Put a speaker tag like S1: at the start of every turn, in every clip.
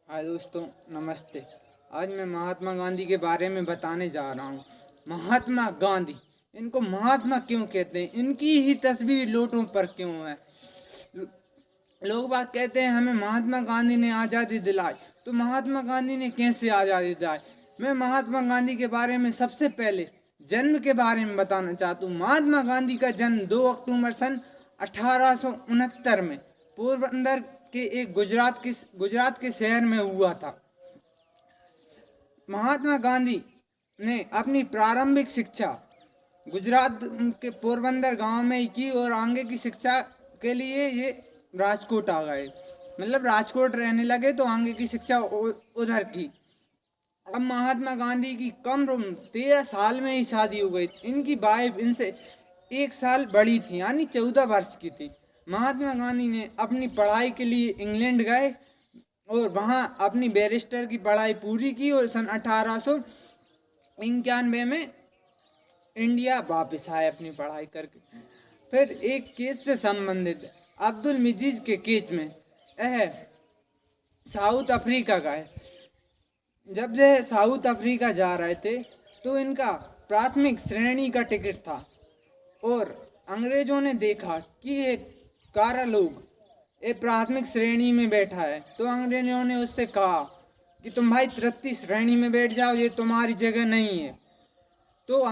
S1: हाय दोस्तों, नमस्ते। आज मैं महात्मा गांधी के बारे में बताने जा रहा हूँ। महात्मा गांधी, इनको महात्मा क्यों कहते हैं? इनकी ही तस्वीर लोटों पर क्यों है? लोग बात कहते हैं हमें महात्मा गांधी ने आज़ादी दिलाई। तो महात्मा गांधी ने कैसे आज़ादी दिलाई? मैं महात्मा गांधी के बारे में सबसे पहले जन्म के बारे में बताना चाहता हूँ। महात्मा गांधी का जन्म 2 अक्टूबर सन 1869 में पोरबंदर के एक गुजरात के शहर में हुआ था। महात्मा गांधी ने अपनी प्रारंभिक शिक्षा गुजरात के पोरबंदर गांव में ही की और आगे की शिक्षा के लिए ये राजकोट आ गए। मतलब राजकोट रहने लगे तो आगे की शिक्षा उधर की। अब महात्मा गांधी की कम उम्र 13 साल में ही शादी हो गई। इनकी वाइफ इनसे 1 साल बड़ी थी, यानी 14 वर्ष की थी। महात्मा गांधी ने अपनी पढ़ाई के लिए इंग्लैंड गए और वहाँ अपनी बैरिस्टर की पढ़ाई पूरी की और सन 1891 में इंडिया वापस आए अपनी पढ़ाई करके। फिर एक केस से संबंधित अब्दुल मजीद के केस में यह साउथ अफ्रीका का है। जब यह साउथ अफ्रीका जा रहे थे तो इनका प्राथमिक श्रेणी का टिकट था और अंग्रेजों ने देखा कि ये कारा लोग ये प्राथमिक श्रेणी में बैठा है, तो अंग्रेजों ने उससे कहा कि तुम भाई तृतीय श्रेणी में बैठ जाओ, ये तुम्हारी जगह नहीं है। तो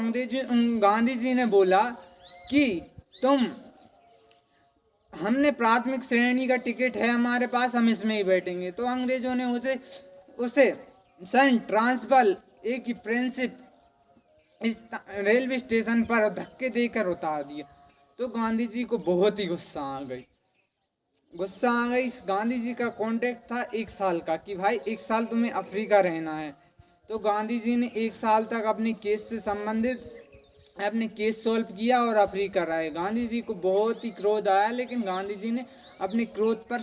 S1: गांधी जी ने बोला कि हमने प्राथमिक श्रेणी का टिकट है हमारे पास, हम इसमें ही बैठेंगे। तो अंग्रेजों ने उसे सन ट्रांसवाल एक प्रिंसिप इस रेलवे स्टेशन पर धक्के देकर उतार दिया। तो गांधी जी को बहुत ही गुस्सा आ गई। गांधी जी का कॉन्ट्रैक्ट था 1 साल का कि भाई 1 साल तुम्हें अफ्रीका रहना है। तो गांधी जी ने 1 साल तक अपने केस से संबंधित अपने केस सॉल्व किया और अफ्रीका रहे। गांधी जी को बहुत ही क्रोध आया, लेकिन गांधी जी ने अपने क्रोध पर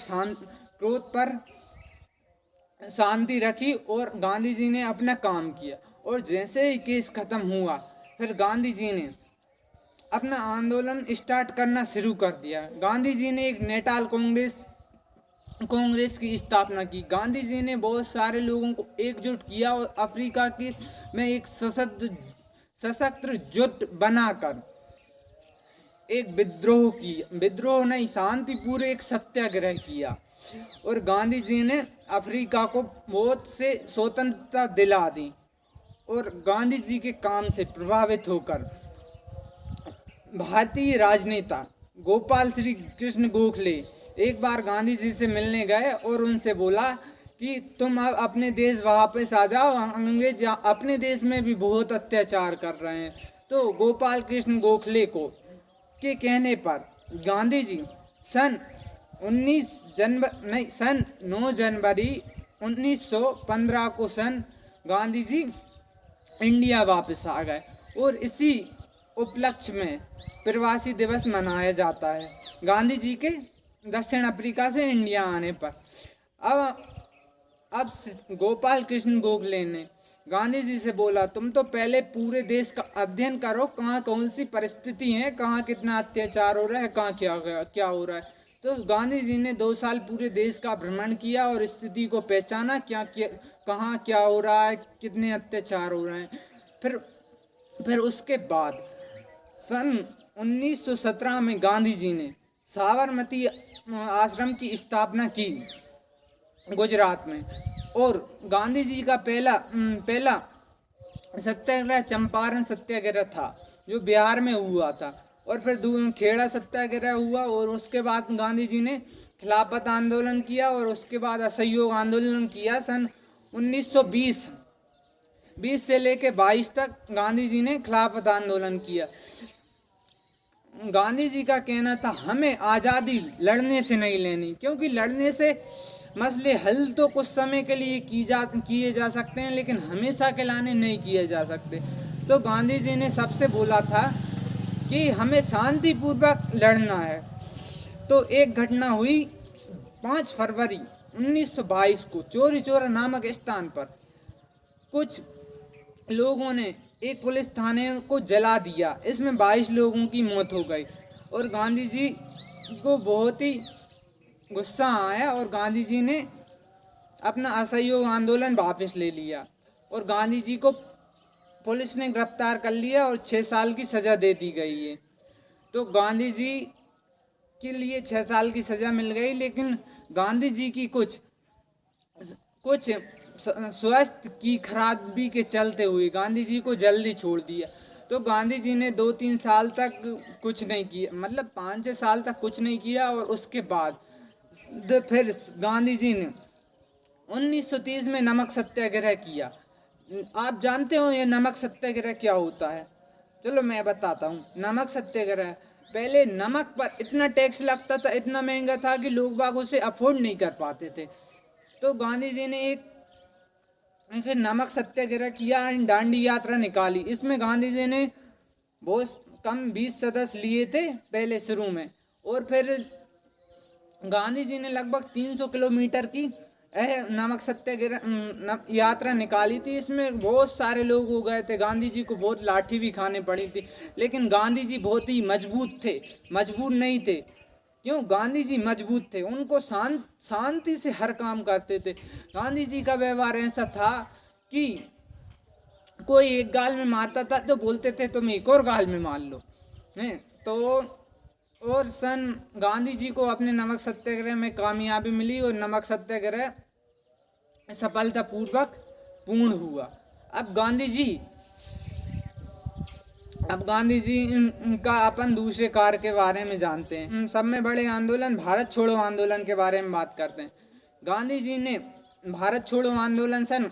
S1: शांति रखी और गांधी जी ने अपना काम किया। और जैसे ही केस खत्म हुआ, फिर गांधी जी ने अपना आंदोलन स्टार्ट करना शुरू कर दिया। गांधी जी ने एक नेटाल कांग्रेस की स्थापना की। गांधी जी ने बहुत सारे लोगों को एकजुट किया और अफ्रीका की में एक सशक्त जुट बनाकर एक विद्रोह नहीं, शांतिपूर्ण एक सत्याग्रह किया। और गांधी जी ने अफ्रीका को बहुत से स्वतंत्रता दिला दी। और गांधी जी के काम से प्रभावित होकर भारतीय राजनेता गोपाल श्री कृष्ण गोखले एक बार गांधी जी से मिलने गए और उनसे बोला कि तुम अब अपने देश वापस आ जाओ, अंग्रेज अपने देश में भी बहुत अत्याचार कर रहे हैं। तो गोपाल कृष्ण गोखले के कहने पर गांधी जी सन 9 जनवरी 1915 को गांधी जी इंडिया वापस आ गए और इसी उपलक्ष्य में प्रवासी दिवस मनाया जाता है, गांधी जी के दक्षिण अफ्रीका से इंडिया आने पर। अब गोपाल कृष्ण गोखले ने गांधी जी से बोला, तुम तो पहले पूरे देश का अध्ययन करो, कहाँ कौन सी परिस्थिति है, कहाँ कितना अत्याचार हो रहा है, कहाँ क्या हो रहा है। तो गांधी जी ने 2 साल पूरे देश का भ्रमण किया और स्थिति को पहचाना, कहाँ क्या हो रहा है, कितने अत्याचार हो रहे हैं। फिर उसके बाद सन 1917 में गांधी जी ने साबरमती आश्रम की स्थापना की गुजरात में। और गांधी जी का पहला सत्याग्रह चंपारण सत्याग्रह था जो बिहार में हुआ था। और फिर खेड़ा सत्याग्रह हुआ और उसके बाद गांधी जी ने खिलाफत आंदोलन किया और उसके बाद असहयोग आंदोलन किया। सन 1920 से लेके 22 तक गांधी जी ने खिलाफत आंदोलन किया। गांधी जी का कहना था हमें आज़ादी लड़ने से नहीं लेनी, क्योंकि लड़ने से मसले हल तो कुछ समय के लिए किए जा सकते हैं, लेकिन हमेशा के लाने नहीं किए जा सकते। तो गांधी जी ने सबसे बोला था कि हमें शांतिपूर्वक लड़ना है। तो एक घटना हुई 5 फरवरी 1922 को चोरी चोरा नामक स्थान पर कुछ लोगों ने एक पुलिस थाने को जला दिया। इसमें 22 लोगों की मौत हो गई और गांधी जी को बहुत ही गुस्सा आया और गांधी जी ने अपना असहयोग आंदोलन वापस ले लिया और गांधी जी को पुलिस ने गिरफ्तार कर लिया और 6 साल की सज़ा दे दी गई है। तो गांधी जी के लिए 6 साल की सज़ा मिल गई, लेकिन गांधी जी की कुछ कुछ स्वास्थ्य की खराबी के चलते हुए गांधी जी को जल्दी छोड़ दिया। तो गांधी जी ने 2-3 साल तक कुछ नहीं किया, मतलब 5-6 साल तक कुछ नहीं किया और उसके बाद फिर गांधी जी ने 1930 में नमक सत्याग्रह किया। आप जानते हो ये नमक सत्याग्रह क्या होता है? चलो मैं बताता हूँ। नमक सत्याग्रह, पहले नमक पर इतना टैक्स लगता था, इतना महंगा था कि लोग बाग उसे अफोर्ड नहीं कर पाते थे। तो गांधी जी ने एक नमक सत्याग्रह किया, दांडी यात्रा निकाली। इसमें गांधी जी ने बहुत कम 20 सदस्य लिए थे पहले शुरू में, और फिर गांधी जी ने लगभग 300 किलोमीटर की नमक सत्याग्रह यात्रा निकाली थी। इसमें बहुत सारे लोग हो गए थे, गांधी जी को बहुत लाठी भी खाने पड़ी थी, लेकिन गांधी जी बहुत ही मजबूत थे, मजबूर नहीं थे। क्यों? गांधी जी मजबूत थे, उनको शांति से हर काम करते थे। गांधी जी का व्यवहार ऐसा था कि कोई एक गाल में मारता था तो बोलते थे तुम एक और गाल में मार लो, हैं? तो और गांधी जी को अपने नमक सत्याग्रह में कामयाबी मिली और नमक सत्याग्रह सफलतापूर्वक पूर्ण हुआ। अब गांधी जी का अपन दूसरे कार्य के बारे में जानते हैं। सब में बड़े आंदोलन भारत छोड़ो आंदोलन के बारे में बात करते हैं। गांधी जी ने भारत छोड़ो आंदोलन सन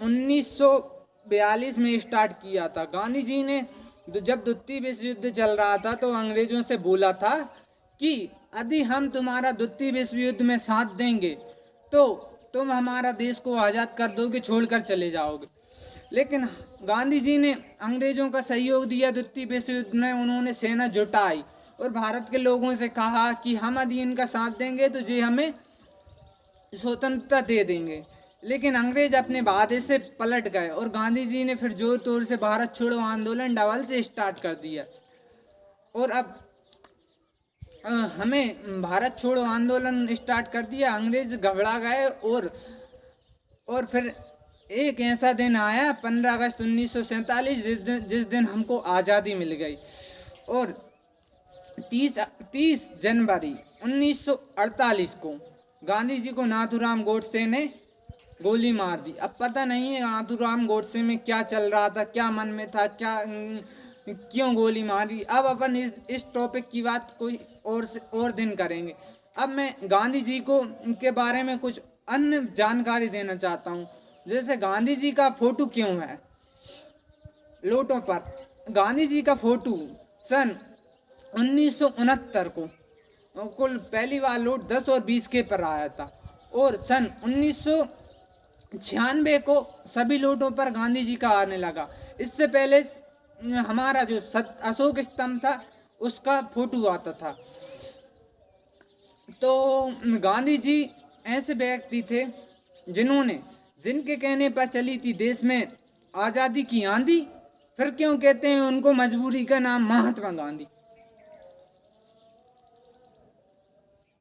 S1: 1942 में स्टार्ट किया था। गांधी जी ने जब द्वितीय विश्व युद्ध चल रहा था तो अंग्रेजों से बोला था कि यदि हम तुम्हारा द्वितीय विश्व युद्ध में साथ देंगे तो तुम हमारा देश को आज़ाद कर दोगे, छोड़कर चले जाओगे। लेकिन गांधी जी ने अंग्रेजों का सहयोग दिया। द्वितीय विश्व युद्ध में उन्होंने सेना जुटाई और भारत के लोगों से कहा कि हम यदि इनका साथ देंगे तो ये हमें स्वतंत्रता दे देंगे। लेकिन अंग्रेज अपने वादे से पलट गए और गांधी जी ने फिर जोर तोर से भारत छोड़ो आंदोलन डबल से स्टार्ट कर दिया। और अब हमें भारत छोड़ो आंदोलन स्टार्ट कर दिया। अंग्रेज घबरा गए और फिर एक ऐसा दिन आया 15 अगस्त 1947 जिस दिन हमको आज़ादी मिल गई। और 30 जनवरी 1948 को गांधी जी को नाथूराम गोडसे ने गोली मार दी। अब पता नहीं है नाथूराम गोडसे में क्या चल रहा था, क्या मन में था, क्यों गोली मारी। अब अपन इस टॉपिक की बात कोई और दिन करेंगे। अब मैं गांधी जी के बारे में कुछ अन्य जानकारी देना चाहता हूँ। जैसे गांधी जी का फोटो क्यों है लोटों पर? गांधी जी का फोटो सन 1969 को कुल पहली बार लोट 10 और 20 के पर आया था और सन 1996 को सभी लोटों पर गांधी जी का आने लगा। इससे पहले हमारा जो अशोक स्तंभ था उसका फोटो आता था। तो गांधी जी ऐसे व्यक्ति थे जिनके कहने पर चली थी देश में आज़ादी की आंधी। फिर क्यों कहते हैं उनको मजबूरी का नाम महात्मा गांधी।